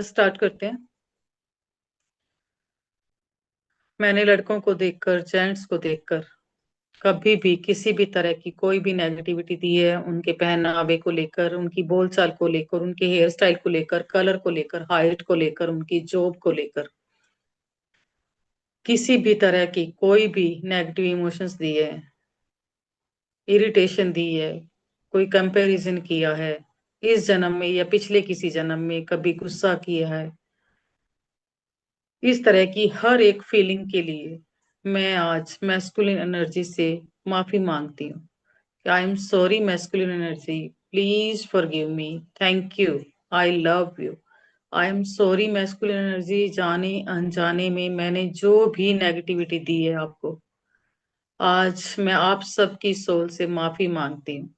Start करते हैं। मैंने लड़कों को देखकर, जेंट्स को देखकर कभी भी किसी भी तरह की कोई भी नेगेटिविटी दी है, उनके पहनावे को लेकर, उनकी बोलचाल को लेकर, उनके हेयर स्टाइल को लेकर, कलर को लेकर, हाइट को लेकर, उनकी जॉब को लेकर किसी भी तरह की कोई भी नेगेटिव इमोशंस दिए है, इरिटेशन दी है, कोई कंपैरिजन किया है इस जन्म में या पिछले किसी जन्म में, कभी गुस्सा किया है, इस तरह की हर एक फीलिंग के लिए मैं आज मैस्कुलिन एनर्जी से माफी मांगती हूँ। I am sorry masculine energy, please forgive me, thank you, I love you. I am sorry masculine energy, जाने अनजाने में मैंने जो भी नेगेटिविटी दी है आपको, आज मैं आप सबकी सोल से माफी मांगती हूँ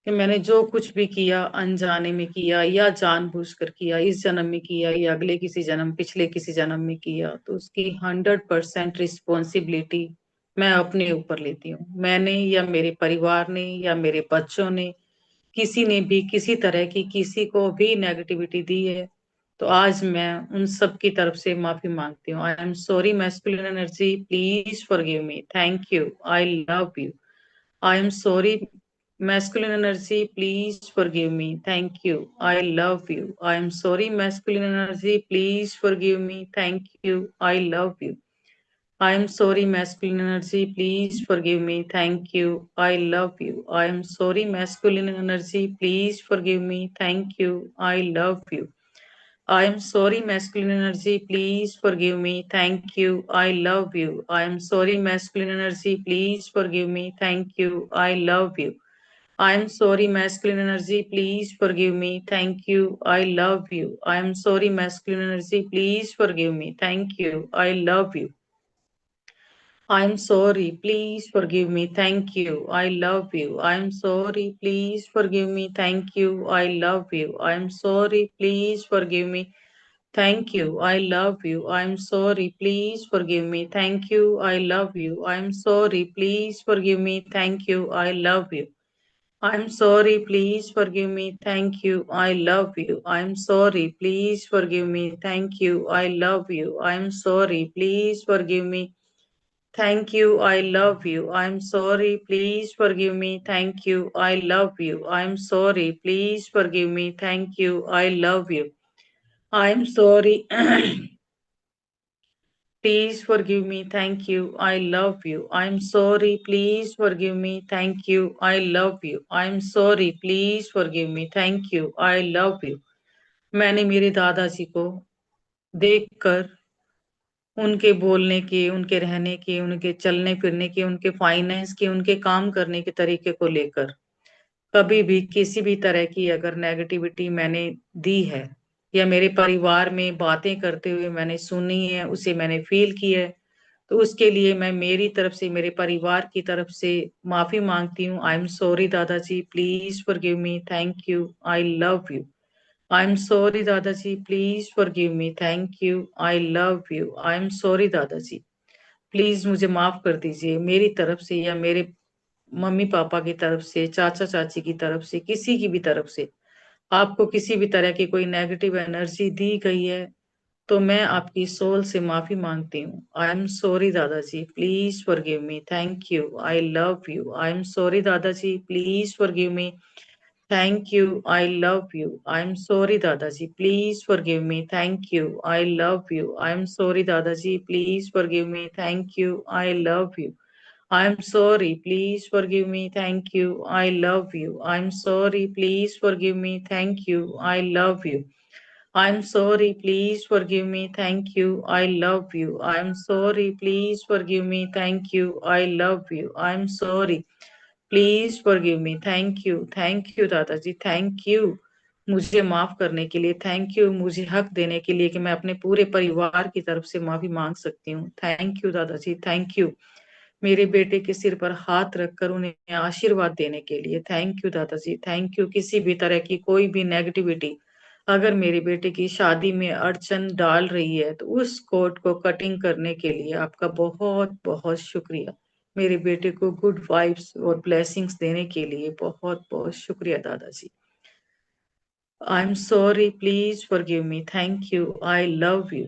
कि मैंने जो कुछ भी किया, अनजाने में किया या जानबूझकर किया, इस जन्म में किया या अगले किसी जन्म, पिछले किसी जन्म में किया, तो उसकी 100% रिस्पॉन्सिबिलिटी मैं अपने ऊपर लेती हूँ। मैंने या मेरे परिवार ने या मेरे बच्चों ने, किसी ने भी किसी तरह की किसी को भी नेगेटिविटी दी है, तो आज मैं उन सब की तरफ से माफी मांगती हूँ। I am sorry masculine energy, please forgive me, thank you, I love you. I am sorry, masculine energy. Please forgive me. Thank you. I love you. I am sorry, masculine energy. Please forgive me. Thank you. I love you. I am sorry, masculine energy. Please forgive me. Thank you. I love you. I am sorry, masculine energy. Please forgive me. Thank you. I love you. I am sorry, masculine energy. Please forgive me. Thank you. I love you. I am sorry, masculine energy. Please forgive me. Thank you. I love you. I am sorry, masculine energy. Please forgive me. Thank you. I love you. I am sorry, masculine energy. Please forgive me. Thank you. I love you. I'm sorry. Please forgive me. Thank you. I love you. I'm sorry. Please forgive me. Thank you. I love you. I'm sorry. Please forgive me. Thank you. I love you. I'm sorry. Please forgive me. Thank you. I love you. I'm sorry. Please forgive me. Thank you. I love you. I'm sorry. Please forgive me. Thank you. I love you. I'm sorry. Please forgive me. Thank you. I love you. I'm sorry. Please forgive me. Thank you. I love you. I'm sorry. Please forgive me. Thank you. I love you. I'm sorry. Please forgive me. Thank you. I love you. I'm sorry. Please forgive me. Thank you. I love you. I'm sorry. Please forgive me. Thank you. I love you. I'm sorry. Please forgive me. Thank you. I love you. मैंने मेरे दादाजी को देखकर, उनके बोलने के, उनके रहने के, उनके चलने फिरने के, उनके फाइनेंस के, उनके काम करने के तरीके को लेकर कभी भी किसी भी तरह की अगर नेगेटिविटी मैंने दी है या मेरे परिवार में बातें करते हुए मैंने सुनी है, उसे मैंने फील की है, तो उसके लिए मैं मेरी तरफ से, मेरे परिवार की तरफ से माफी मांगती हूँ। आई एम सॉरी दादाजी, please forgive me, thank you, I love you. I am sorry दादाजी, please forgive me, thank you, I love you. I am sorry दादाजी, प्लीज मुझे माफ कर दीजिए, मेरी तरफ से या मेरे मम्मी पापा की तरफ से, चाचा चाची की तरफ से, किसी की भी तरफ से आपको किसी भी तरह की कोई नेगेटिव एनर्जी दी गई है, तो मैं आपकी सोल से माफी मांगती हूँ। आई एम सॉरी दादाजी, please forgive me, thank you, I love you. I am sorry दादाजी, please forgive me, thank you, I love you. I am sorry दादाजी, please forgive me, thank you, I love you. I am sorry दादाजी, please forgive me, thank you, I love you. I'm sorry, please forgive me, thank you, I love you. I'm sorry, please forgive me, thank you, I love you. I'm sorry, please forgive me, thank you, I love you. I'm sorry, please forgive me, thank you, I love you. I'm sorry, please forgive me, thank you दादाजी, thank you मुझे माफ करने के लिए, thank you मुझे हक देने के लिए कि मैं अपने पूरे परिवार की तरफ से माफी मांग सकती हूँ। थैंक यू दादाजी, थैंक यू मेरे बेटे के सिर पर हाथ रखकर उन्हें आशीर्वाद देने के लिए। थैंक यू दादाजी, थैंक यू। किसी भी तरह की कोई भी नेगेटिविटी अगर मेरे बेटे की शादी में अड़चन डाल रही है, तो उस कोट को कटिंग करने के लिए आपका बहुत बहुत शुक्रिया। मेरे बेटे को गुड वाइब्स और ब्लेसिंग्स देने के लिए बहुत बहुत शुक्रिया दादाजी। आई am sorry, please forgive me, thank you, I love you.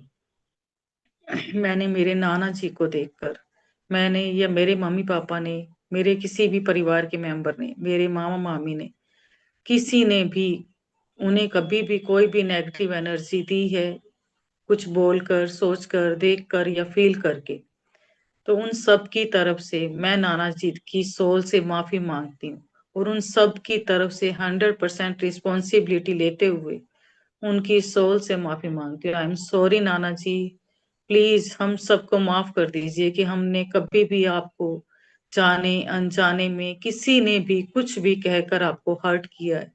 मैंने मेरे नाना जी को देखकर, मैंने या मेरे मम्मी पापा ने, मेरे किसी भी परिवार के मेंबर ने, मेरे मामा मामी ने, किसी ने भी उन्हें कभी भी कोई भी नेगेटिव एनर्जी दी है, कुछ बोलकर, सोचकर, देखकर या फील करके, तो उन सब की तरफ से मैं नाना जी की सोल से माफी मांगती हूँ। और उन सब की तरफ से 100% रिस्पॉन्सिबिलिटी लेते हुए उनकी सोल से माफी मांगती हूँ। आई एम सॉरी नाना जी, प्लीज हम सबको माफ कर दीजिए कि हमने कभी भी आपको जाने अनजाने में किसी ने भी कुछ भी कहकर आपको हर्ट किया है।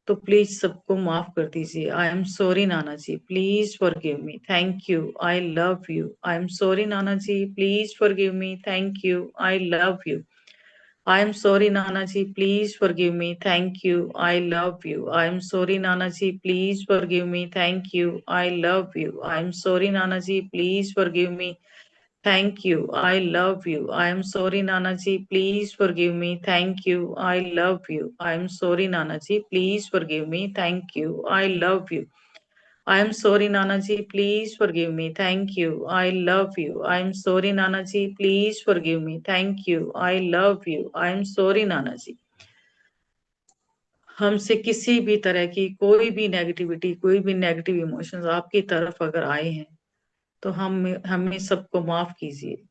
तो प्लीज सबको माफ कर दीजिए। आई एम सॉरी नाना जी, please forgive me, thank you, I love you. I am sorry नाना जी, please forgive me, thank you, I love you. I am sorry, Nana ji. Please forgive me. Thank you. I love you. I am sorry, Nana ji. Please forgive me. Thank you. I love you. I am sorry, Nana ji. Please forgive me. Thank you. I love you. I am sorry, Nana ji. Please forgive me. Thank you. I love you. I am sorry, Nana ji. Please forgive me. Thank you. I love you. I am sorry, Nana ji. Please forgive me. Thank you. I love you. I am sorry, Nana ji. Please forgive me. Thank you. I love you. I am sorry, Nana ji. हमसे किसी भी तरह की कोई भी negativity, कोई भी negative emotions आपकी तरफ अगर आए हैं, तो हम हमें सबको माफ कीजिए।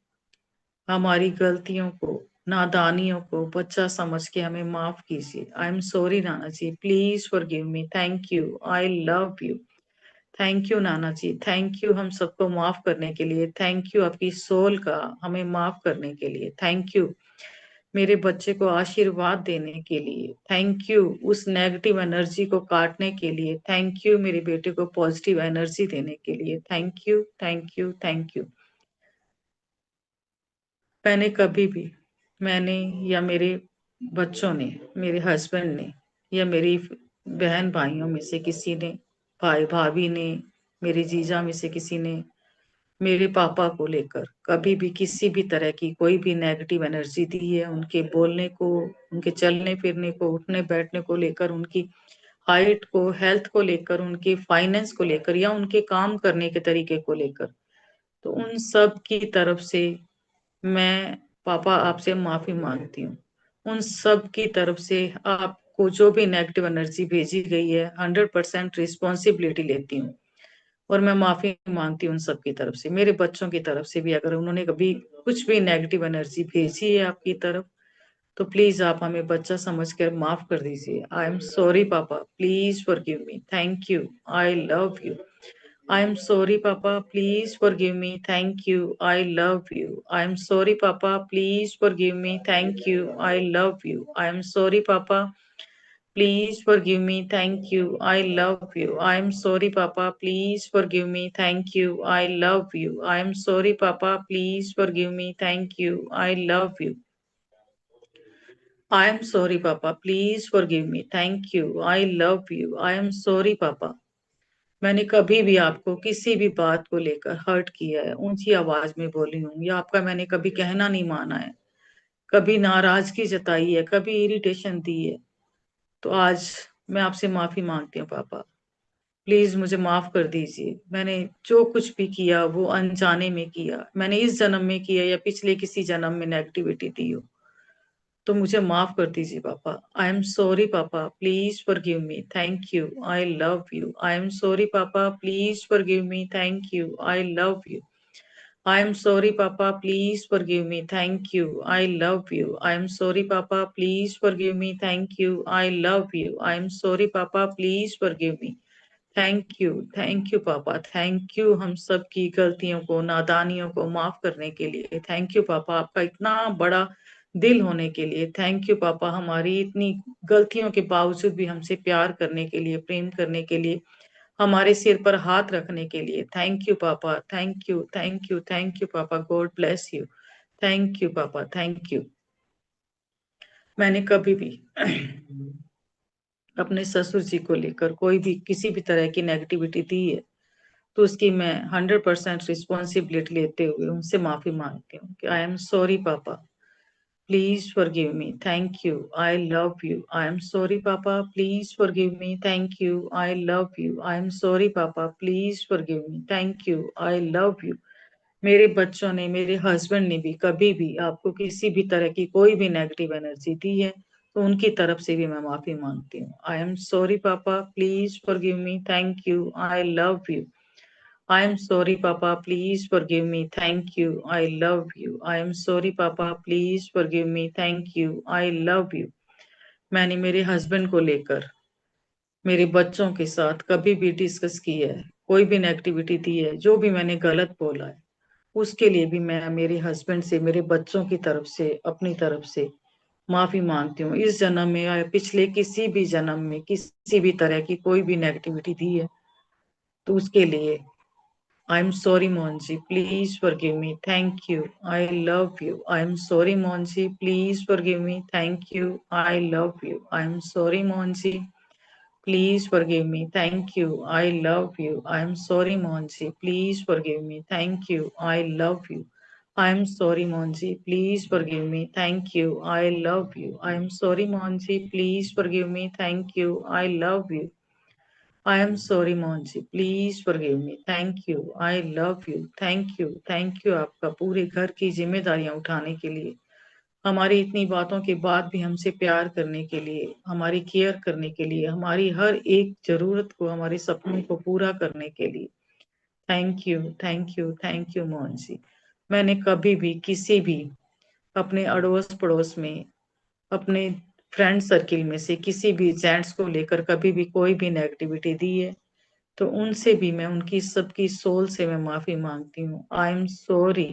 हमारी गलतियों को, नादानियों को बच्चा समझ के हमें माफ कीजिए। आई एम सॉरी नाना जी, please forgive me, thank you, I love you. Thank you नाना जी, थैंक यू हम सबको माफ करने के लिए, थैंक यू आपकी सोल का हमें माफ करने के लिए, थैंक यू मेरे बच्चे को आशीर्वाद देने के लिए, थैंक यू उस नेगेटिव एनर्जी को काटने के लिए, थैंक यू मेरे बेटे को पॉजिटिव एनर्जी देने के लिए, thank you, thank you, thank you. मैंने कभी भी, मैंने या मेरे बच्चों ने, मेरे हस्बैंड ने या मेरी बहन भाइयों में से किसी ने, भाई भाभी ने, मेरे जीजा में से किसी ने मेरे पापा को लेकर कभी भी किसी भी तरह की कोई भी नेगेटिव एनर्जी दी है, उनके बोलने को, उनके चलने फिरने को, उठने बैठने को लेकर, उनकी हाइट को, हेल्थ को लेकर, उनके फाइनेंस को लेकर या उनके काम करने के तरीके को लेकर, तो उन सब की तरफ से मैं पापा आपसे माफी मांगती हूँ। उन सब की तरफ से आपको जो भी नेगेटिव एनर्जी भेजी गई है, 100% रिस्पॉन्सिबिलिटी लेती हूँ। और मैं माफी मांगती हूँ उन सब की तरफ से, मेरे बच्चों की तरफ से भी, अगर उन्होंने कभी कुछ भी नेगेटिव एनर्जी भेजी है आपकी तरफ, तो प्लीज आप हमें बच्चा समझकर माफ कर दीजिए। आई एम सॉरी पापा, please forgive me, thank you, I love you. I am sorry पापा, please forgive me, thank you, I love you. I am sorry पापा, please forgive me, thank you, I love you. I am sorry पापा, please forgive me. Thank you. I love you. I am sorry, Papa. Please forgive me. Thank you. I love you. I am sorry, Papa. Please forgive me. Thank you. I love you. I am sorry, Papa. Please forgive me. Thank you. I love you. I am sorry, Papa. मैंने कभी भी आपको किसी भी बात को लेकर hurt किया है, ऊंची आवाज में बोली हूँ, या आपका मैंने कभी कहना नहीं माना है, कभी नाराजगी जताई है, कभी इरिटेशन दी है, तो आज मैं आपसे माफी मांगती हूँ पापा। प्लीज मुझे माफ कर दीजिए। मैंने जो कुछ भी किया वो अनजाने में किया, मैंने इस जन्म में किया या पिछले किसी जन्म में नेगेटिविटी दी हो, तो मुझे माफ कर दीजिए पापा। आई एम सॉरी पापा, please forgive me, thank you, I love you. I am sorry पापा, please forgive me, thank you, I love you. I am sorry, Papa. Please forgive me. Thank you. I love you. I am sorry, Papa. Please forgive me. Thank you. I love you. I am sorry, Papa. Please forgive me. Thank you पापा, thank you हम सब की गलतियों को, नादानियों को माफ करने के लिए, थैंक यू पापा आपका इतना बड़ा दिल होने के लिए, थैंक यू पापा हमारी इतनी गलतियों के बावजूद भी हमसे प्यार करने के लिए, प्रेम करने के लिए, हमारे सिर पर हाथ रखने के लिए, थैंक यू पापा, thank you, thank you, thank you पापा, God bless you, thank you पापा, थैंक यू। मैंने कभी भी अपने ससुर जी को लेकर कोई भी किसी भी तरह की नेगेटिविटी दी है, तो उसकी मैं 100% रिस्पॉन्सिबिलिटी लेते हुए उनसे माफी मांगती हूँ कि आई एम सॉरी पापा, Please forgive me. Thank you. I love you. I am sorry, Papa. Please forgive me. Thank you. I love you. I am sorry, Papa. Please forgive me. Thank you. I love you. मेरे बच्चों ने, मेरे husband ने भी कभी भी आपको किसी भी तरह की कोई भी नेगेटिव एनर्जी दी है तो उनकी तरफ से भी मैं माफी मांगती हूँ। आई एम सॉरी पापा, please forgive me, thank you, I love you. I am sorry, Papa. Please forgive me. Thank you. I love you. I am sorry, Papa. Please forgive me. Thank you. I love you. मैंने मेरे husband को लेकर मेरे बच्चों के साथ कभी भी डिस्कस किया है, कोई भी नेगेटिविटी दी है, जो भी मैंने गलत बोला है, उसके लिए भी मैं मेरे हस्बैंड से, मेरे बच्चों की तरफ से, अपनी तरफ से माफी मांगती हूँ। इस जन्म में या पिछले किसी भी जन्म में किसी भी तरह की कोई भी नेगेटिविटी दी है तो उसके लिए I'm sorry, Monji. Please forgive me. Thank you. I love you. I'm sorry, Monji. Please forgive me. Thank you. I love you. I'm sorry, Monji. Please forgive me. Thank you. I love you. I'm sorry, Monji. Please forgive me. Thank you. I love you. I'm sorry, Monji. Please forgive me. Thank you. I love you. I'm sorry, Monji. Please forgive me. Thank you. I love you. I am sorry, Monji. Please forgive me. Thank you. I love you. Thank you. Thank you आपका पूरे घर की जिम्मेदारियां उठाने के लिए, हमारी इतनी बातों के बाद भी हमसे प्यार करने के लिए, हमारी केयर करने के लिए, हमारी हर एक जरूरत को, हमारे सपनों को पूरा करने के लिए। Thank you, thank you, thank you Mohan ji. मैंने कभी भी किसी भी अपने अड़ोस पड़ोस में, अपने फ्रेंड सर्किल में से किसी भी जेंट्स को लेकर कभी भी कोई भी नेगेटिविटी दी है तो उनसे भी मैं, उनकी सबकी सोल से मैं माफी मांगती हूँ। I am sorry,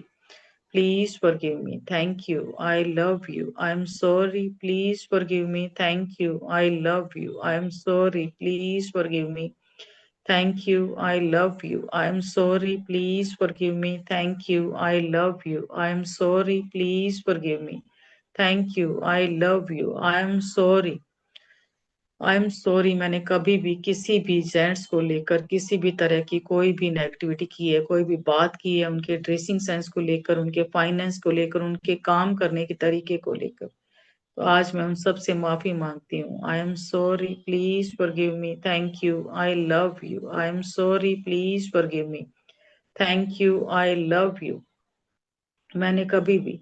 please forgive me, thank you, I love you. I am sorry, please forgive me, thank you, I love you. I am sorry, please forgive me, thank you, I love you. I am sorry, please forgive me, thank you, I love you. I am sorry, please forgive me, thank you, I love you. I am sorry, I am sorry. मैंने कभी भी किसी भी gents को लेकर किसी भी तरह की कोई भी नेगेटिविटी की है, कोई भी बात की है, उनके ड्रेसिंग सेंस को लेकर, उनके फाइनेंस को लेकर, उनके काम करने के तरीके को लेकर, तो आज मैं उन सब से माफी मांगती हूँ। I am sorry, please forgive me, thank you, I love you. I am sorry, please forgive me, thank you, I love you. मैंने कभी भी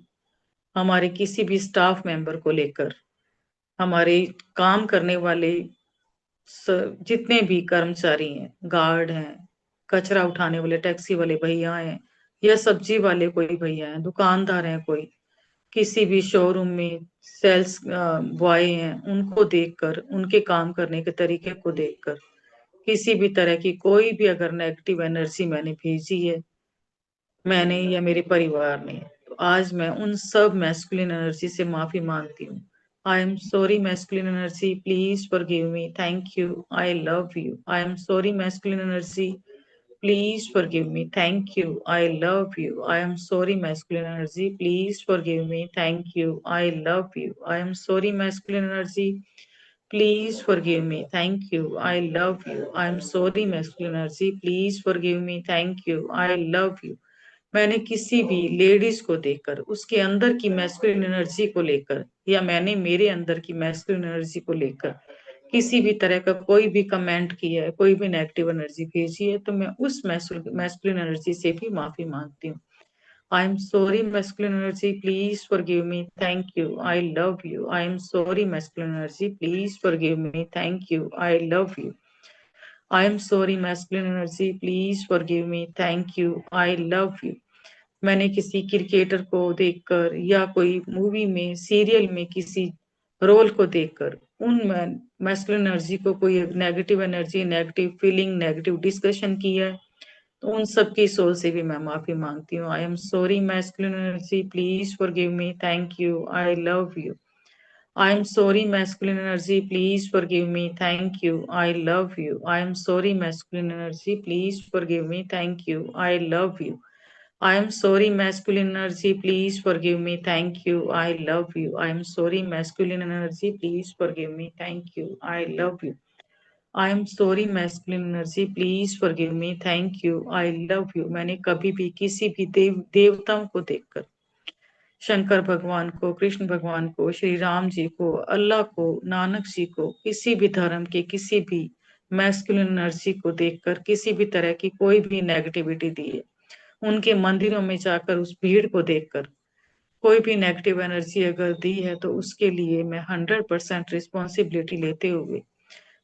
हमारे किसी भी स्टाफ मेंबर को लेकर, हमारे काम करने वाले जितने भी कर्मचारी हैं, गार्ड हैं, कचरा उठाने वाले टैक्सी वाले भैया हैं, या सब्जी वाले कोई भैया हैं, दुकानदार हैं, कोई किसी भी शोरूम में सेल्स बॉय हैं, उनको देखकर, उनके काम करने के तरीके को देखकर किसी भी तरह की कोई भी अगर नेगेटिव एनर्जी मैंने भेजी है, मैंने या मेरे परिवार ने, तो आज मैं उन सब मैस्कुलिन एनर्जी से माफी मांगती हूँ। I am sorry masculine energy, please forgive me, thank you, I love you. I am sorry masculine energy, please forgive me, thank you, I love you. I am sorry masculine energy, please forgive me, thank you, I love you. I am sorry masculine energy, please forgive me, thank you, I love you. I am sorry masculine energy, please forgive me, thank you, I love you। मैंने किसी भी ladies को देखकर, उसके अंदर की masculine energy को लेकर, या मैंने मेरे अंदर की मैस्कुलिन एनर्जी को लेकर किसी भी तरह का कोई भी कमेंट किया है, कोई भी नेगेटिव एनर्जी भेजी है, तो मैं उस मैस्कुलिन एनर्जी से भी माफी मांगती हूँ। I am sorry masculine energy, please forgive me, thank you, I love you. I am sorry masculine energy, please forgive me, thank you, I love you. I am sorry masculine energy, please forgive me, thank you, I love you. मैंने किसी cricketer को देखकर या कोई movie में, serial में किसी role को देखकर उन मैस्कुलिन एनर्जी को कोई negative energy, negative feeling, negative discussion किया है, तो उन सबकी सोल से भी मैं माफी मांगती हूँ। I am sorry masculine energy, please forgive me, thank you, I love you. I am sorry masculine energy, please forgive me, thank you, I love you. I am sorry masculine energy, please forgive me, thank you, I love you. I am sorry, masculine energy. Please forgive me. Thank you. I love you. I am sorry, masculine energy. Please forgive me. Thank you. I love you. I am sorry, masculine energy. Please forgive me. Thank you. I love you. मैंने कभी भी किसी भी देवताओं को देखकर, शंकर भगवान को, कृष्ण भगवान को, श्री राम जी को, अल्लाह को, नानक जी को, किसी भी धर्म के किसी भी मैस्कुलिन एनर्जी को देखकर किसी भी तरह की कोई भी नेगेटिविटी दी है, उनके मंदिरों में जाकर उस भीड़ को देखकर कोई भी नेगेटिव एनर्जी अगर दी है तो उसके लिए मैं 100% रिस्पॉन्सिबिलिटी लेते हुए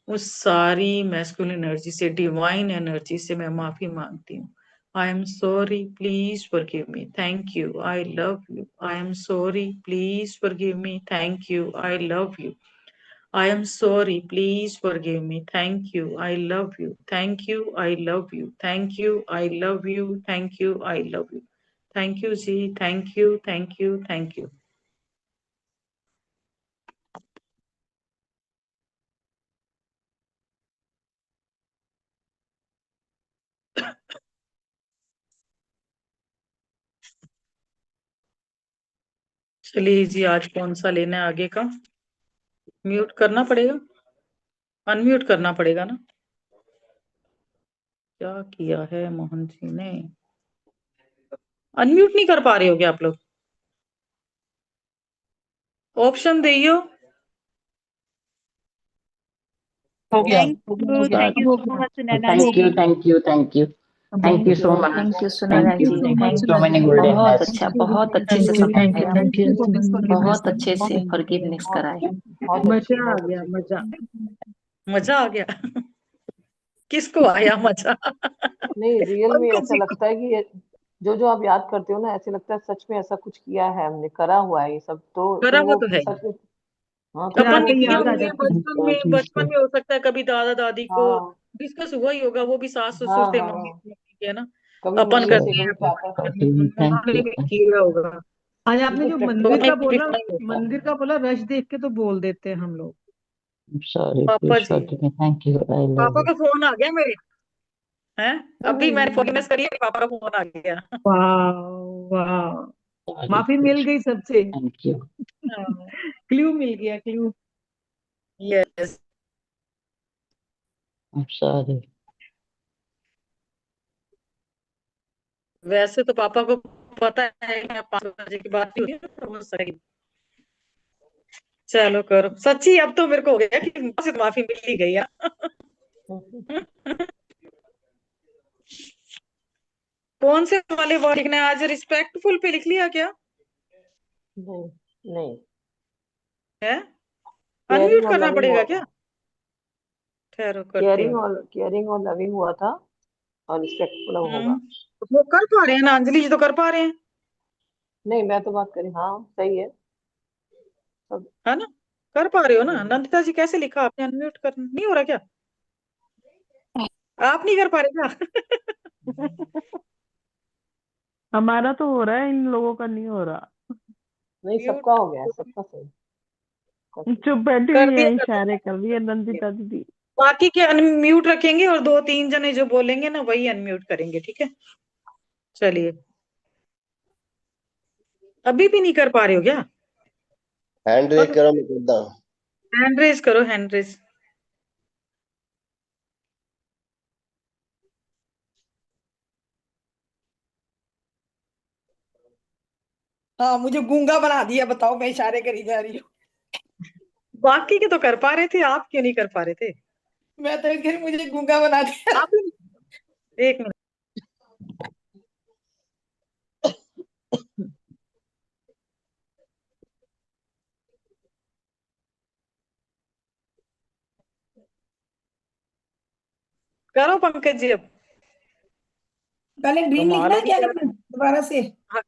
उस सारी मैस्कुलिन एनर्जी से, डिवाइन एनर्जी से मैं माफी मांगती हूँ। I am sorry, please forgive me, thank you, I love you. I am sorry, please forgive me, thank you, I love you. I am sorry, please forgive me. Thank you. I love you. Thank you. I love you. Thank you. I love you. Thank you. I love you. Thank you, ji. Thank you. Thank you. Thank you. चलिए जी, आज कौन सा लेना है आगे का? Mute करना पड़ेगा, अनम्यूट करना पड़ेगा ना? क्या किया है मोहन जी ने? अनम्यूट नहीं कर पा रहे हो क्या आप लोग? ऑप्शन दियो। हो गया Thank you so much, Sunaina thank you ji. Thank you thank you thank you so much thank you Sunaina thank you ji, thank you thank so you, many golden बहुत हेयर्स अच्छा, बहुत अच्छे से समझाया, बहुत अच्छे से फॉरगिवनेस कराए। मजा आ गया, मजा। मजा आ गया। किसको आया मजा? नहीं, रियल में पंकज ऐसा जी को। लगता है कि ये जो जो आप याद करते हो ना, ऐसे लगता है सच में ऐसा कुछ किया है, हमने करा हुआ है ये सब, तो करा फिर हुआ वो तो है। सच में। हाँ, तो फिर फिर अपन वो ने आके किए याद आ होंगे जाती है। बचपन में हो सकता है कभी दादा दादी को हाँ डिस्कस हुआ ही होगा, वो भी सास हाँ ससुर थे, मम्मी हाँ, मम्मी है ना, कभी अपन मम्मी से, करते हैं, कभी पापा से। थैंक उन्होंने यू भी किया होगा, आज आपने जो तो मंदिर हमें का भी बोला, पता ही होगा। मंदिर का बोला, रश देख के तो बोल देते हैं हम लोग। सॉरी पापा please ji, forgive me thank you I love papa you का फोन आ गया मेरे, हैं? अभी मैंने हम्म, फॉरगिवनेस करी है, पापा का फोन आ गया। वाह, वाह, सॉरी माफी मिल प्लीज गई सबसे। थैंक यू क्लू मिल गया, clue. Yes. I am sorry वैसे तो पापा को पता है कि मैं 5 बजे की बात नहीं हुई, तो वो सही। चलो करो, सच्ची अब तो मेरे को हो गया कि माँ से तो माफी मिल ही गई। कौन से वाले वर्ड लिखना है आज? रिस्पेक्टफुल पे लिख लिया क्या नहीं नहीं, है? केयरिंग अनम्यूट और करना लविंग पड़ेगा हुआ क्या? था। ठहरो करती हूँ। केयरिंग और लविंग हुआ था, और रिस्पेक्टफुल होगा। वो कर पा रहे हैं ना, अंजलि जी तो कर पा रहे हैं, नहीं, मैं तो बात करी, हाँ सही है सब। है ना? कर पा रहे हो ना? हम्म, नंदिता जी कैसे लिखा आपने? अनम्यूट कर नहीं हो रहा क्या? आप नहीं कर पा रहे क्या? हमारा तो हो रहा है, इन लोगों का नहीं हो रहा। नहीं सबका म्यूट हो गया है, सबका सही। चुप बैठी कर हुई है, दिया। इशारे कर रही है नंदिता दीदी। बाकी के अनम्यूट रखेंगे और 2-3 जने जो बोलेंगे ना वही अनम्यूट करेंगे, ठीक है? चलिए, अभी भी नहीं कर पा रहे हो क्या? हैंड रेज करो, मैं करता हूँ। हैंड रेज करो, हैंड रेज। हाँ, मुझे गूंगा बना दिया, बताओ मैं इशारे करी जा रही हूँ। बाकी के तो कर पा रहे थे, आप क्यों नहीं कर पा रहे थे? मैं तो कह रही, मुझे गूंगा बना दिया। आप ही नहीं। एक मिनट करो पंकज जी अब। पहले ड्रीम कमाल लिखना हो है गई क्या, यार। लिखना है दोबारा से? हाँ,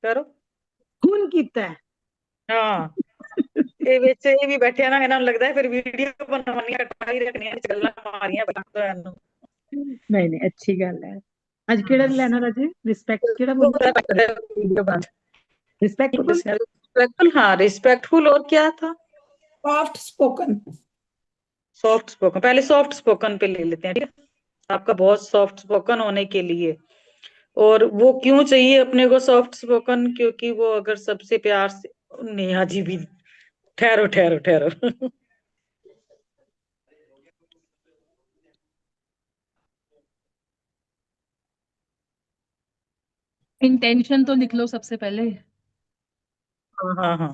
करो। खून कितना है? हाँ, ये बच्चे भी बैठे हैं ना, इन्हें लगता है फिर वीडियो बनवानी है, कटाई रखनी है, गल्ला मारियां बता दो इन्हों। नहीं नहीं, अच्छी गल है। आज केड़ा लेना राजे? रिस्पेक्ट केड़ा तो बोलना? वीडियो बन रिस्पेक्टफुल। रिस्पेक्टफुल, हाँ रिस्पेक्टफुल, और क्या था? Soft spoken. सॉफ्ट स्पोकन, पहले सॉफ्ट स्पोकन पे ले लेते हैं, ठीक है? आपका बहुत सॉफ्ट स्पोकन होने के लिए, और वो क्यों चाहिए अपने को सॉफ्ट स्पोकन? क्योंकि वो अगर सबसे प्यार से, नेहा जी भी, ठहरो ठहरो ठहरो। इंटेंशन तो लिख लो सबसे पहले। हाँ हाँ हाँ।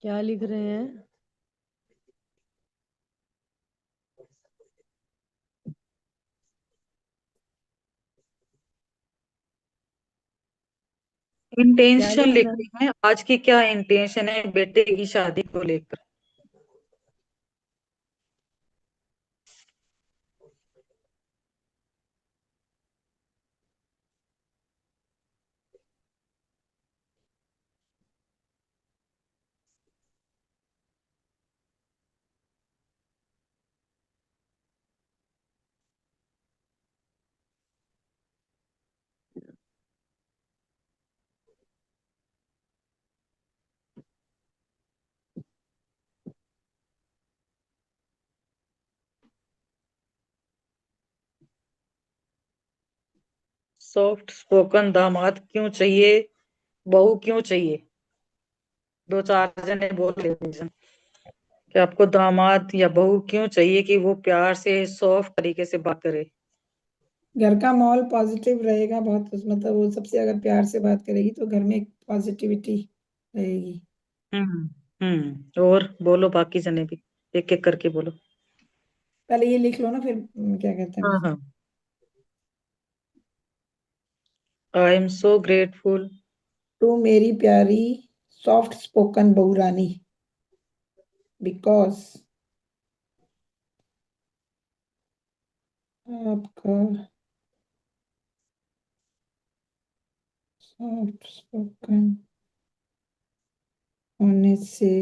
क्या लिख रहे हैं? क्या इंटेंशन लिख लिख रहे हैं? रही हैं, आज की क्या इंटेंशन है बेटे की शादी को लेकर। सॉफ्ट स्पोकन दामाद क्यों चाहिए, बहू क्यों चाहिए। दो चार जने बोल रहे रीजन कि आपको दामाद या बहू क्यों चाहिए, कि वो प्यार से सॉफ्ट तरीके से बात करे। घर का माहौल पॉजिटिव रहेगा बहुत, मतलब वो सबसे अगर प्यार से बात करेगी तो घर में एक पॉजिटिविटी रहेगी। और बोलो बाकी जने भी, एक एक करके बोलो। पहले ये लिख लो ना, फिर क्या कहते हैं। हाँ हाँ। आई एम सो ग्रेटफुल तू मेरी प्यारी सॉफ्ट स्पोकन बहू रानी, बिकॉज आपका सॉफ्ट स्पोकन होने से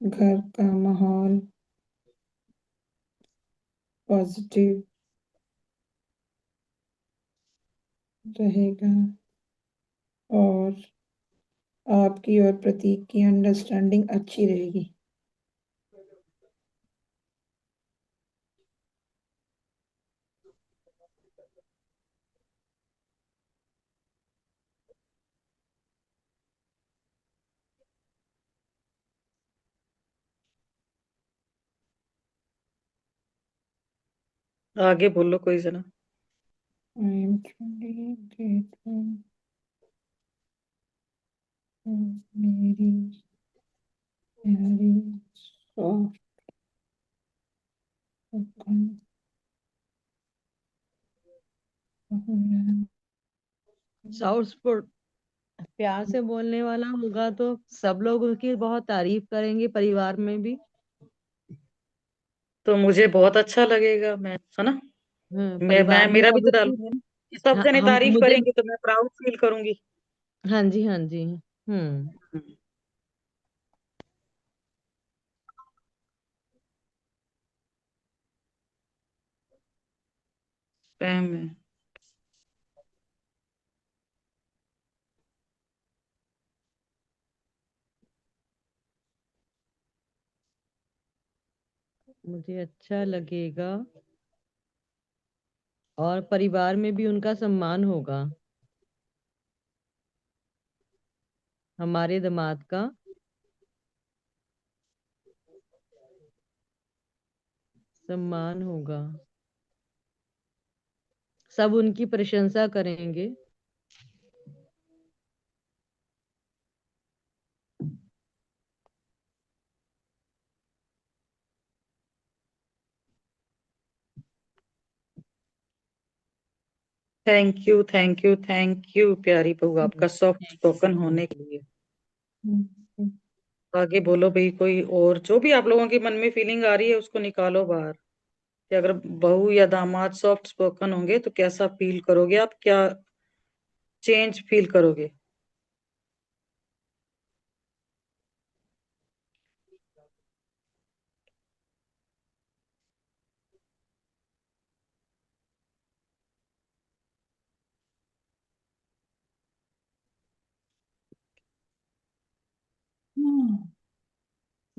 घर का माहौल पॉजिटिव रहेगा और आपकी और प्रतीक की अंडरस्टैंडिंग अच्छी रहेगी। आगे बोलो कोई जना। I am truly grateful for मेरी प्यारी सॉफ्ट स्पोकन साउथ स्पोर्ट प्यार से बोलने वाला होगा तो सब लोग उसकी बहुत तारीफ करेंगे, परिवार में भी। तो मुझे बहुत अच्छा लगेगा, मैं सुना। हाँ, मैं परिवार में मेरा भी सब तो डालूंगी ना। सब हाँ, जने हम तारीफ मुझे करेंगे तो मैं प्राउड फील करूंगी। हाँ जी, हाँ जी। स्पैम में। मुझे अच्छा लगेगा और परिवार में भी उनका सम्मान होगा, हमारे दामाद का सम्मान होगा, सब उनकी प्रशंसा करेंगे। Thank you thank you thank you प्यारी बहू, आपका सॉफ्ट स्पोकन होने के लिए। आगे बोलो भाई, कोई और जो भी आप लोगों के मन में फीलिंग आ रही है उसको निकालो बाहर, कि अगर बहू या दामाद सॉफ्ट स्पोकन होंगे तो कैसा फील करोगे आप, क्या चेंज फील करोगे।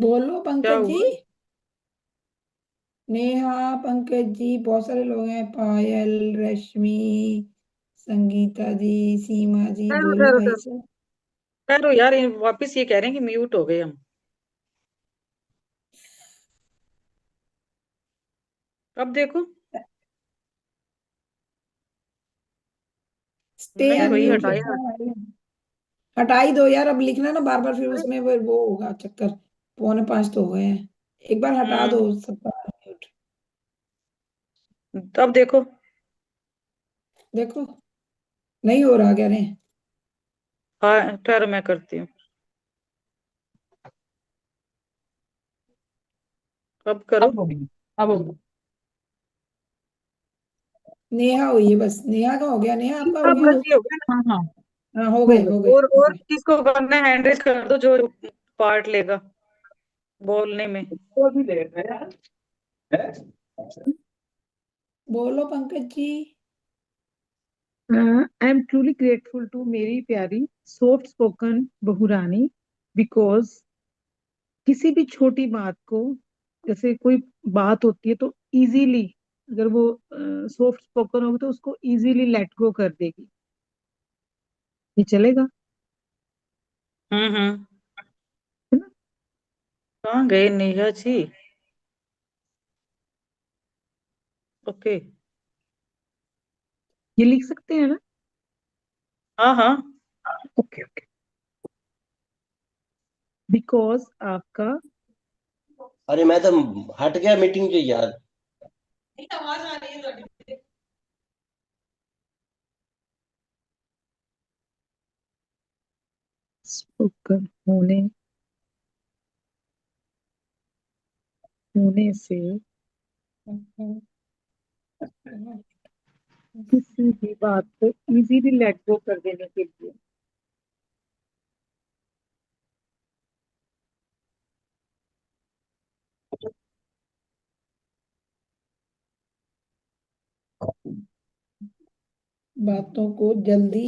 बोलो क्या पंकज जी। हुआ? नेहा, पंकज जी, बहुत सारे लोग हैं, पायल, रश्मि, संगीता जी, सीमा जी, ठहरो बोलो ठहरो भाई ठहरो साहब। ठहरो यार, ये वापस ये कह रहे हैं कि म्यूट हो गए हम। अब देखो। स्टे नहीं भाई, अनम्यूट हटाया। लिखा है भाई। हटा ही दो यार, अब लिखना ना बार बार, फिर उसमें वो होगा चक्कर। 4:45 तो हो गए हैं। एक बार हटा दो सबका अनम्यूट। अब देखो। देखो, नहीं हो रहा कह रहे हैं। हाँ ठहरो, मैं करती हूँ। अब करो। अब होगी, अब होगी। नेहा हुई है बस, नेहा का हो गया, नेहा आपका हो अब गया। ये हो गया ना? हाँ हाँ, हाँ हो हो गए, गई। हो गए, हो और गए। किसको करना है? हैंड रेज कर दो जो पार्ट लेगा बोलने में। बोलो Pankaj ji. I am truly grateful to मेरी प्यारी सॉफ्ट स्पोकन बहुरानी, बिकॉज किसी भी छोटी बात को, जैसे कोई बात होती है तो इजीली, अगर वो सॉफ्ट स्पोकन होगी तो उसको इजीली लेट गो कर देगी। ये चलेगा, हम्म। है ना? कहाँ गए नेहा जी? ओके। ये लिख सकते हैं ना? हाँ हाँ। Okay okay. बिकॉज आपका अरे मैं तो हट गया मीटिंग से यार। स्पोकन होने से किसी भी बात को इजीली लेट गो कर देने के लिए बातों को जल्दी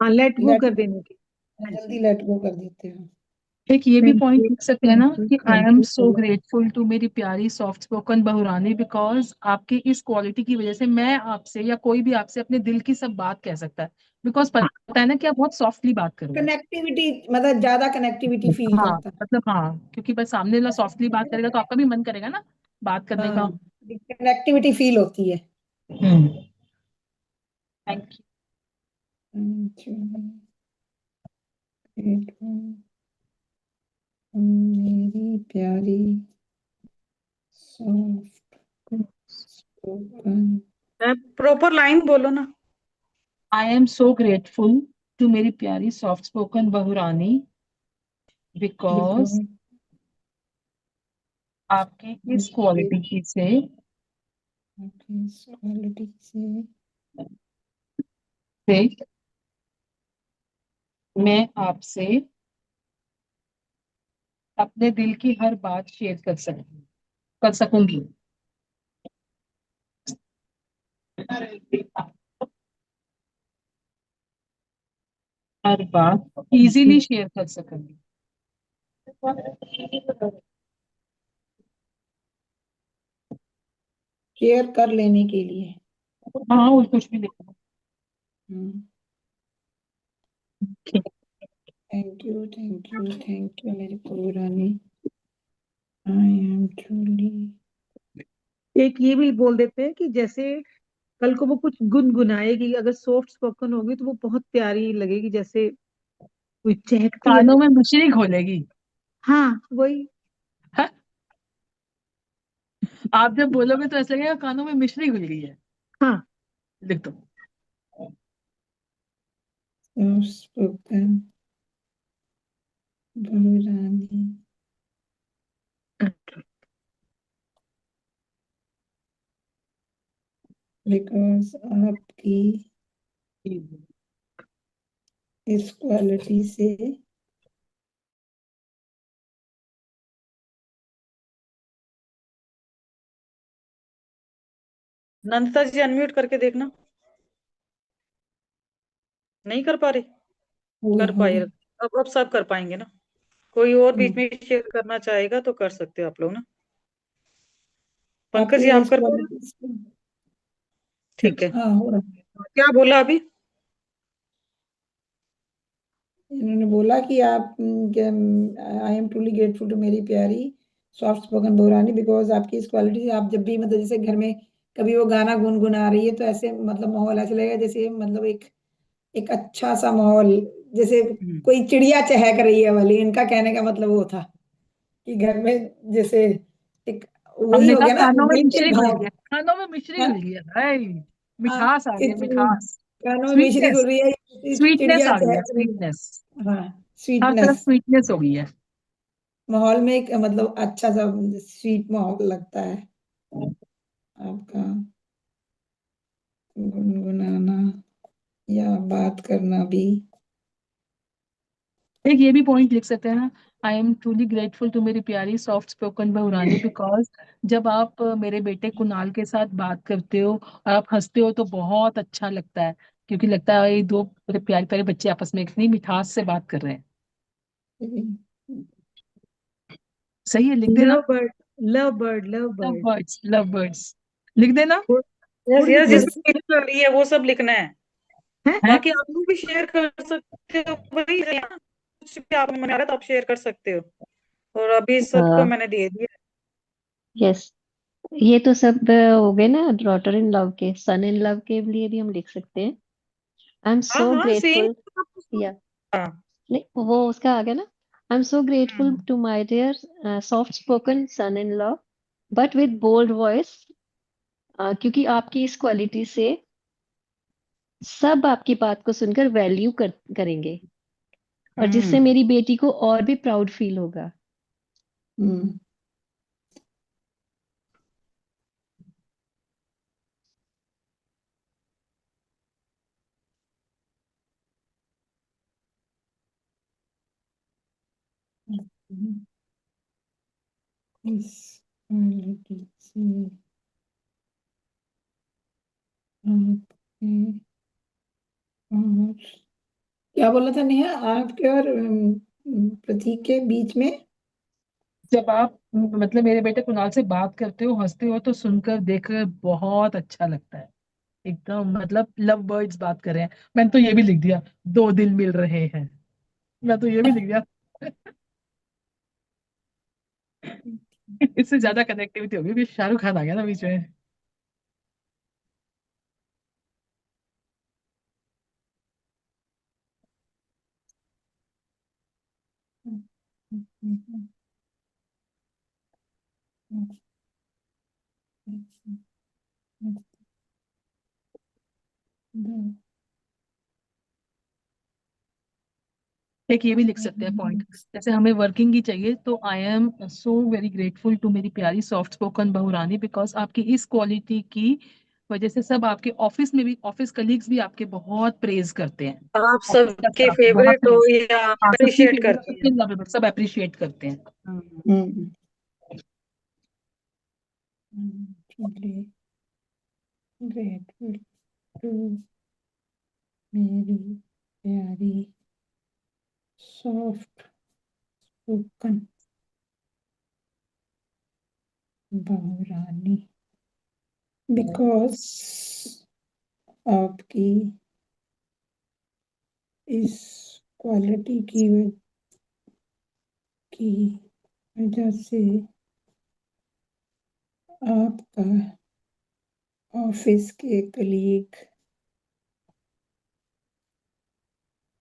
हाँ, लेट गो लेट कर देने के लिए। हाँ जल्दी जी। लेट गो कर देते हो। एक ये भी थैंक पॉइंट यू, लिख सकते हैं ना थैंक यू, कि I thank am you so grateful to मेरी प्यारी सॉफ्ट स्पोकन बहुरानी, बिकॉज आपकी इस क्वालिटी की वजह से मैं आपसे या कोई भी आपसे अपने दिल की सब बात कह सकता है, बिकॉज पता है ना कि आप बहुत सॉफ्टली बात करोगे। कनेक्टिविटी, मतलब ज्यादा कनेक्टिविटी फील हाँ करता है। मतलब, हाँ क्योंकि बस सामने वाला सॉफ्टली बात करेगा तो आपका भी मन करेगा ना बात करने का। हाँ, कनेक्टिविटी फील होती है। Thank you. मेरी प्यारी सॉफ्ट स्पोकन। प्रॉपर लाइन बोलो ना। I am so grateful to मेरी प्यारी सॉफ्ट स्पोकन बहुरानी, बिकॉज आपकी इस क्वालिटी से क्वालिटी से मैं आपसे अपने दिल की हर बात शेयर कर सकूंगी। हर बात इजीली शेयर कर सकूंगी। शेयर कर लेने के लिए। हाँ और कुछ भी लिखना। Thank you, thank you, thank you मेरी पुरानी। आई एम ट्रूली। एक ये भी बोल देते हैं कि जैसे कल को वो कुछ गुनगुनाएगी, अगर सॉफ्ट स्पोकन होगी तो वो बहुत प्यारी लगेगी, जैसे कोई चहकती है कानों ना। में मिश्री घोलेगी। हाँ वही। आप जब बोलोगे तो ऐसा लगेगा कानों में मिश्री घुल गई है। हाँ, लिख दो। सॉफ्ट स्पोकन बहुरानी, बिकॉज आपकी इस क्वालिटी से नंदिता जी अनम्यूट करके देखना। नहीं कर पा रहे? हो कर गए। पाए? अब सब कर पाएंगे ना? कोई और बीच हम्म, में शेयर करना चाहेगा तो कर सकते हो आप लोग ना। पंकज आपके जी आप इस कर पा रहे हो? क्वालिटीज को ठीक है। हाँ हो रहा है। क्या बोला अभी? इन्होंने बोला कि आप I am truly grateful to मेरी प्यारी सॉफ्ट स्पोकन बहुरानी बिकॉज आपकी इस क्वालिटी से आप जब भी मतलब जैसे घर में कभी वो गाना गुनगुना रही है तो ऐसे मतलब माहौल ऐसा लगेगा जैसे मतलब एक एक अच्छा सा माहौल, जैसे कोई चिड़िया चहक रही है वाली। इनका कहने का मतलब वो था कि घर में जैसे एक वही हमने हो कहा गया ना खानों में मेंटल मिश्री घुल भाव। गया, खानों में मिश्री हाँ, घुल गया भाई, हाँ, मिठास आ गया, इतनी मिठास, कानों में मिश्री स्वीटनेस, घुल रही है, इतनी स्वीटनेस चिड़िया आ गया, चहक रही स्वीटनेस, है। हाँ, हर तरफ स्वीटनेस स्वीटनेस हो गई है। माहौल में एक मतलब अच्छा सा स्वीट माहौल लगता है आपका गुनगुनाना या बात करना भी। एक ये भी पॉइंट लिख सकते हैं ना, I am truly grateful to मेरी प्यारी सॉफ्ट स्पोकन बहुरानी बिकॉज जब आप मेरे बेटे कुणाल के साथ बात करते हो और आप हंसते हो तो बहुत अच्छा लगता है, क्योंकि लगता है ये दो मेरे प्यारे प्यारे बच्चे आपस में इतनी मिठास से बात कर रहे हैं। सही है, लिख देना। Love bird, love bird, love love bird. Birds, love birds, लिख देना। यस उर्द यस, बर्ड जिसमें फीलिंग कर रही है वो सब लिखना है। है। है। बाकी आप लोग भी शेयर कर सकते हो, वही है ना, कुछ भी आप मन आ रहा है तो आप शेयर कर सकते हो। और अभी सबको मैंने दे दिया। यस, ये तो सब हो गए ना, डॉटर इन लव के, सन इन लव के लिए भी हम लिख सकते हैं। आई एम हाँ हाँ, सो हाँ सेम। ग्रेटफुल, या नहीं वो उसका आ गया ना, I am so grateful to my dear soft spoken son in love but with bold voice, क्योंकि आपकी इस क्वालिटी से सब आपकी बात को सुनकर वैल्यू करेंगे, और जिससे मेरी बेटी को और भी प्राउड फील होगा। हम्म इस क्वालिटी से आपके और क्या बोला था नेहा, आपके और प्रतीक के बीच में। जब आप मतलब मेरे बेटे कुणाल से बात करते हो हंसते हो तो सुनकर देखकर बहुत अच्छा लगता है, एकदम मतलब लव बर्ड्स बात कर रहे हैं। मैंने तो ये भी लिख दिया, दो दिल मिल रहे हैं, मैं तो ये भी लिख दिया। इससे ज्यादा कनेक्टिविटी होगी, फिर शाहरुख खान आ गया ना बीच में। एक ये भी लिख सकते हैं पॉइंट, जैसे हमें वर्किंग की चाहिए तो I am so very grateful to मेरी प्यारी सॉफ्ट स्पोकन बहुरानी बिकॉज आपकी इस क्वालिटी की वजह से सब आपके ऑफिस में भी, ऑफिस कलीग्स भी आपके बहुत प्रेज करते हैं। आप ऑफिस का सबके स्टाफ भी बहुत फेवरेट हो प्रेज, या हाँ सबकी अप्रिशिएट फेवरेट, करते हैं। सबके लवेबल, सब अप्रिशिएट करते हैं। हम्म truly grateful to मेरी प्यारी सॉफ्ट स्पोकन बहुरानी बिकॉज आपकी इस क्वालिटी की वजह से आपका ऑफिस के कलीग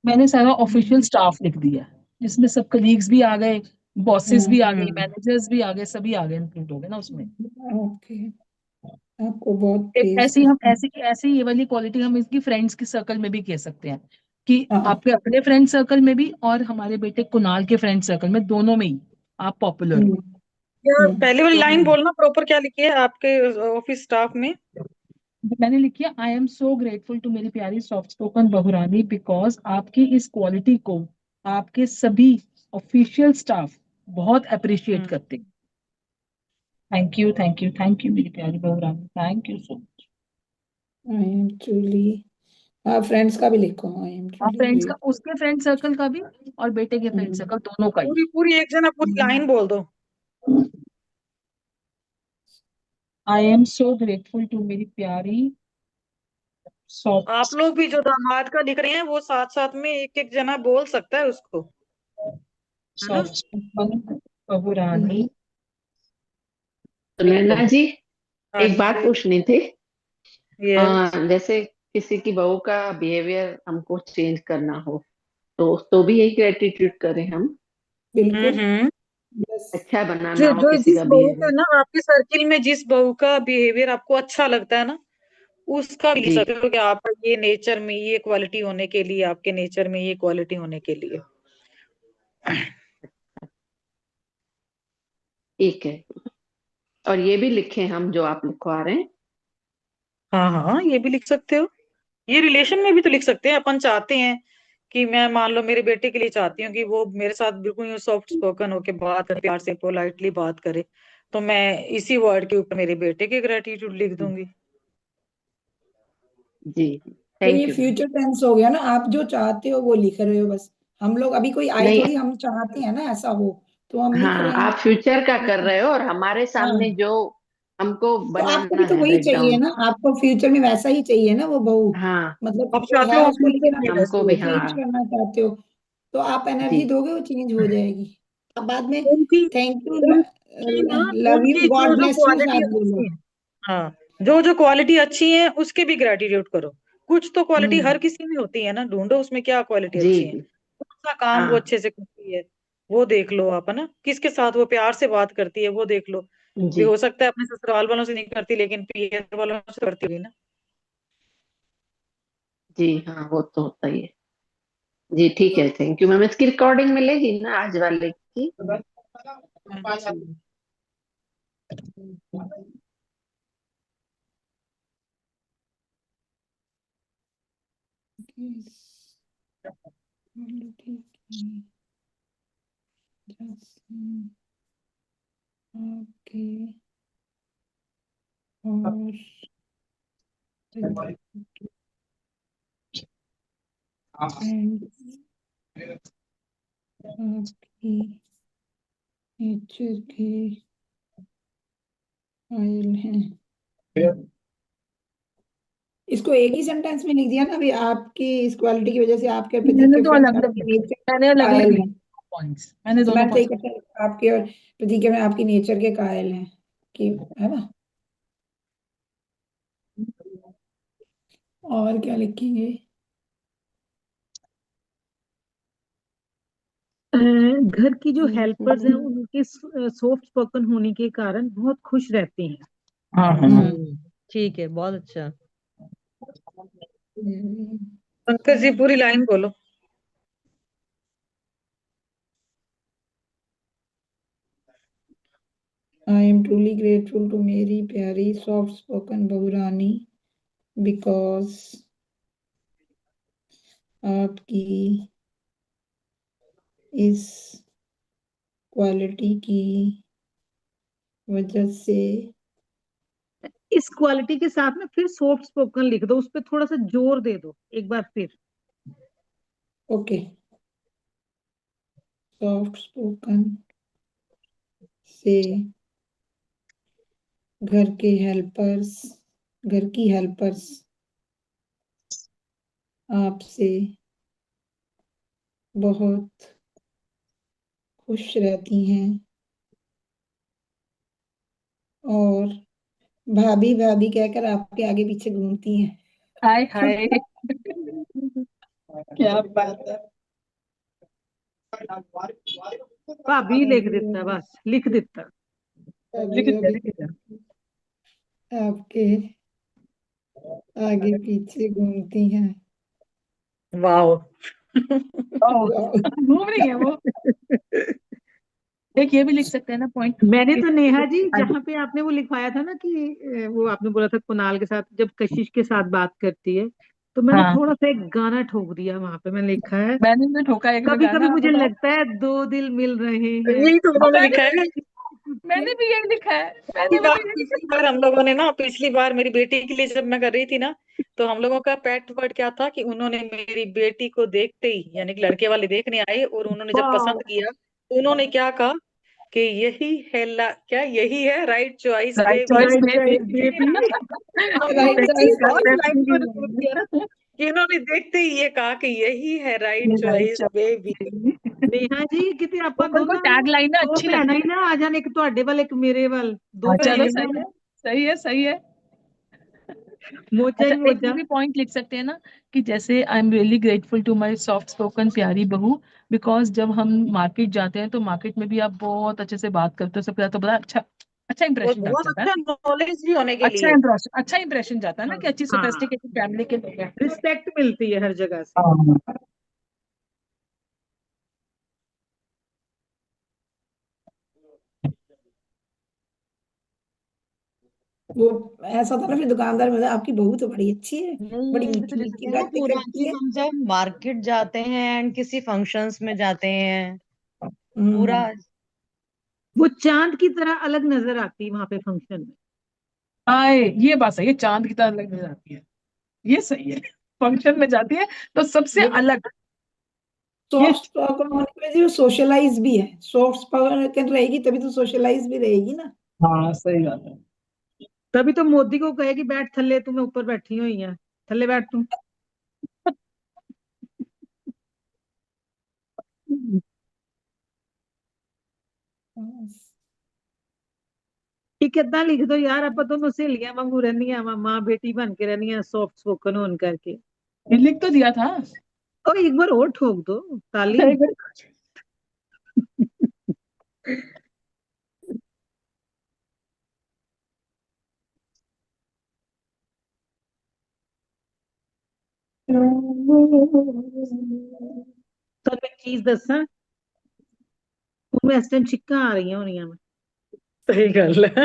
मैंने सारा ऑफिशियल स्टाफ लिख दिया, जिसमें सब कलीग्स भी आ गए, बॉसेस भी आ गए, मैनेजर्स भी आ गए, सभी आ गए, इंक्लूड हो गए ना उसमें। ओके आपको बहुत एक प्रेज ऐसी हम करते हैं। ऐसी ऐसी ये वाली क्वालिटी हम इसकी फ्रेंड्स की सर्कल में भी कह सकते हैं कि हाँ आपके अपने फ्रेंड सर्कल में भी और हमारे बेटे कुणाल के फ्रेंड सर्कल में, दोनों में ही आप पॉपुलर हो। हम्म, या हम्म, पहले वाली लाइन बोलना प्रॉपर, क्या लिखी है आपके ऑफिस स्टाफ में? मैंने लिखी है, I am so grateful to मेरी प्यारी सॉफ्ट स्पोकन बहुरानी बिकॉज आपकी इस क्वालिटी को आपके सभी ऑफिशियल स्टाफ बहुत अप्रिशिएट करते हैं। Thank you, thank you, thank you मेरी प्यारी बहुरानी, thank you so much. I am truly हाँ, फ्रेंड्स का भी लिखो, आई एम और ट्रूली फ्रेंड्स का, ग्रेट। उसके फ्रेंड सर्कल का भी और बेटे के फ्रेंड सर्कल दोनों का ही। पूरी पूरी एक जना पूरी लाइन बोल दो। I am so grateful to मेरी प्यारी सॉफ्ट आप लोग भी जो दामाद का लिख रहे हैं वो साथ साथ में एक एक जना बोल सकता है उसको, है ना? सॉफ्ट स्पोकन बहू रानी। तो नैना जी, हाँ एक बात जी, पूछनी थी। यस। जैसे किसी की बहू का बिहेवियर हमको चेंज करना हो, तो भी यही ग्रेटिट्यूड करें हम? बिल्कुल, हम्म। यस। अच्छा बनाना जो हो जो किसी जिस का बहू का बिहेवियर। ना आपके सर्किल में जिस बहू का बिहेवियर आपको अच्छा लगता है ना, उसका भी लिख जी सकते हो कि आपका ये नेचर में ये क्वालिटी होने के लिए, आपके नेचर में ये क्वालिटी होने के लिए। ठीक है। और ये भी लिखे हम जो आप लिखवा रहे हैं? हाँ हाँ, ये भी लिख सकते हो। ये रिलेशन में भी तो लिख सकते हैं। अपन चाहते हैं कि मैं मान लो मेरे बेटे के लिए चाहती हूँ कि वो मेरे साथ बिल्कुल सॉफ्ट स्पोकन होके बात करे, प्यार से पोलाइटली बात करे, तो मैं इसी वर्ड के ऊपर मेरे बेटे के ग्रेटिट्यूड लिख दूंगी। जी, तो ये thank you ma'am. Future tense हो गया ना, आप जो चाहते हो वो लिख रहे हो बस। हम लोग अभी कोई आए नहीं, थोड़ी, हम चाहते हैं ना ऐसा हो, तो हम लिख हाँ, रहे हैं। आप फ्यूचर का कर रहे हो और हमारे हाँ, सामने जो हमको तो आपको भी बनाना तो है वही चाहिए बैकग्राउंड। ना, आपको फ्यूचर में वैसा ही चाहिए ना वो बहू। हाँ, मतलब अब जो चाहते है हो उसको, फ्यूचर लेकिन आप में हमको वैसे भी, हो। चेंज हाँ। करना चाहते हो, तो आप जी एनर्जी दोगे, वो चेंज हो जाएगी। अब बाद में उनकी थैंक यू, उनकी ना, लव यू, उनकी जो गॉड जो ब्लेस यू क्वालिटी शायद अच्छी बोलो। है, हाँ, जो जो क्वालिटी अच्छी है उसके भी ग्रेटिट्यूड करो। कुछ तो क्वालिटी हर हम्म, किसी में होती है ना, ढूंढो उसमें क्या क्वालिटी जी अच्छी है, जी। कौन सा काम वो हाँ अच्छे से करती है, वो देख लो आप, है ना? किसके साथ वो प्यार से बात करती है वो देख लो। भी जी हो सकता है अपने ससुराल वालों से नहीं करती, लेकिन पीयर वालों से करती हुई ना। जी। हाँ, वो तो होता ही है। जी ठीक है, थैंक यू मैम। इसकी रिकॉर्डिंग मिलेगी ना आज वाले की? अच्छा। ओके, और फ्रेंड्स आपकी नेचर के कायल हैं। इसको एक ही सेंटेंस में लिख दिया ना अभी, आपकी इस क्वालिटी की वजह से आपके प्रतीक मैंने के तो फ्रेंड्स अलग अलग आपकी लिखे, नेचर मैंने अलग अलग कायल हैं। लिखे पॉइंट्स, मैंने तो दोनों मैंने सही पॉइंट्स। कहा, आपके और प्रतीक में आपकी नेचर के कायल हैं, कि है ना। और क्या लिखेंगे? घर की जो हेल्पर्स हैं उनके सॉफ्ट स्पोकन होने के कारण बहुत खुश रहते हैं। हाँ हाँ। ठीक है, बहुत अच्छा। पंकज जी पूरी लाइन बोलो। I am truly grateful to मेरी प्यारी सॉफ्ट स्पोकन बहुरानी, बिकॉज आपकी इस क्वालिटी की वजह से। इस क्वालिटी के साथ में फिर सॉफ्ट स्पोकन लिख दो, उस पर थोड़ा सा जोर दे दो एक बार फिर। ओके, सॉफ्ट स्पोकन से घर के हेल्पर्स, घर की हेल्पर्स आपसे बहुत खुश रहती हैं और भाभी भाभी कहकर आपके आगे पीछे घूमती हैं। हाय हाय। क्या बात है। भाभी लिख देता, बस लिख देता। लिख भाभी दिया भाभी लिख दिया। आपके आगे पीछे घूमती हैं। वाओ। वाह। घूम रही है वो। एक ये भी लिख सकते हैं ना पॉइंट। मैंने तो नेहा जी, जहाँ पे आपने वो लिखवाया था ना कि वो आपने बोला था कुणाल के साथ जब कशिश के साथ बात करती है, तो मैंने हाँ, थोड़ा सा एक गाना ठोक दिया वहां पे। मैंने लिखा है, मैंने भी ठोका एक में कभी कभी गाना, मुझे बताओ। लगता है दो दिल मिल रहे हैं। यही तो और उन्होंने लिखा है। मैंने भी यही लिखा है, पिछली मैंने भी बार तो यही लिखा पिछली बार हम लोगों ने ना, पिछली बार मेरी बेटी के लिए जब मैं कर रही थी ना, तो हम लोगों का पेट वर्ड क्या था कि उन्होंने मेरी बेटी को देखते ही, यानी कि लड़के वाले देखने आए और उन्होंने जब वाह, पसंद किया तो उन्होंने क्या कहा कि यही है क्या यही है right choice right baby. Choice right baby. Baby. Right उन्होंने चॉइस इस लाइन को Definitely रिपोर्ट किया ना कि उन्होंने देखते ही ये कहा कि यही है right right choice choice baby. baby। Neha ji किਤੇ ਆਪਾਂ वो ਦੋਨਾਂ टैग लाइन ना ਦੋ अच्छी ਭੈਣਾਂ लगती ਹੀ ना आ जाਣ, ਇੱਕ ਤੁਹਾਡੇ ਵੱਲ ਇੱਕ ਮੇਰੇ ਵੱਲ, ਦੋ है। चलो ਭੈਣਾਂ सही ਹੀ है, सही है, सही है। ਮੋਜਾ अच्छा, ही एक ये ਮੋਜਾ। भी पॉइंट लिख सकते हैं ना कि जैसे I am really grateful to my soft spoken प्यारी बहू, बिकॉज जब हम मार्केट जाते हैं तो मार्केट में भी आप बहुत अच्छे से बात करते हो सबके साथ, तो बड़ा अच्छा अच्छा और इंप्रेशन बहुत जाता है अच्छा ना। नॉलेज भी होने के लिए। अच्छा इंप्रेशन जाता है ना कि अच्छी हाँ, सोफेस्टिकेटेड फैमिली के लोग हैं। रिस्पेक्ट मिलती है हर जगह से। हाँ। वो ऐसा था ना, फिर दुकानदार में आपकी बहू तो बड़ी अच्छी है, बड़ी नहीं, मीठी जैसे मीठी कहते हैं ना बातें पूरा करती कि है। हम जब मार्केट जाते हैं एंड किसी फंक्शंस में जाते हैं, पूरा हम्म। वो चांद की तरह अलग नजर आती है वहां पे फंक्शन में। आए, ये बात सही है, चांद की तरह लगने जाती है, ये सही है। फंक्शन में जाती है तो सबसे लेकिन अलग। ये सॉफ्ट स्पोकन होने में जो सोशलाइज भी है, सॉफ्ट स्पोकन रहेगी तभी तो सोशलाइज भी रहेगी ना। हाँ, सही बात है। तभी तो मोदी को कहेगी बैठ थल्ले, तुम्हें ऊपर बैठी हुई है, थल्ले बैठ तुम। ठीक ਏਦਾਂ ਲਿਖ ਦੋ ਯਾਰ, ਆਪਾਂ ਦੋਨੋਂ ਸਹੇਲੀਆਂ ਵਾਂਗੂ ਰਹਿੰਦੀਆਂ ਵਾ, ਮਾਂ ਬੇਟੀ ਬਣ ਕੇ ਰਹਿੰਦੀਆਂ ਸੌਫਟ ਸਪੋਕਨ ਹੋਣ ਕਰਕੇ। ये लिख तो दिया था। और एक बार और ठोक दो ताली। ਤੁਹਾਨੂੰ ਇੱਕ ਚੀਜ਼ ਦੱਸਾਂ, ਉਹਨੂੰ ਇਸ ਟਾਈਮ ਛਿੱਕਾਂ ਆ ਰਹੀਆਂ ਹੋਣੀਆਂ ਵਾ। सही गल है।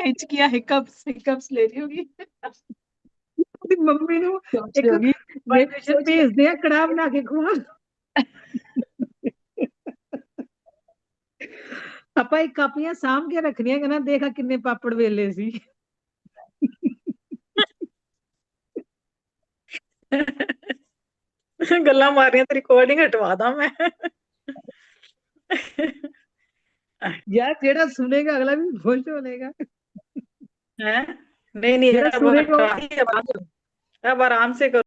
हिचकिया हिकअप्स हिकअप्स ले रही होगी। ਉਹਦੀ ਮੰਮੀ ਨੂੰ सोच ਇੱਕ रही होगी ਵਾਈਬ੍ਰੇਸ਼ਨ सोच रही ਭੇਜਦੇ ਆ, ਕੜਾਹ ਬਣਾ ਕੇ ਖਵਾ। ਆਪਾਂ ਇਹ ਕਾਪੀਆਂ ਸਾਂਭ ਕੇ ਰੱਖਣੀਆਂ, ਕਹਿੰਦਾ ਦੇਖਾ ਕਿੰਨੇ ਪਾਪੜ ਵੇਲੇ ਸੀ। गल्ला मारियां तो रिकॉर्डिंग हटवा दा मैं। यार जेड़ा सुनेगा अगला भी खुश होनेगा। है नहीं नहीं जेड़ा अब सुनेगा हटवा दी, अब आराम से करो।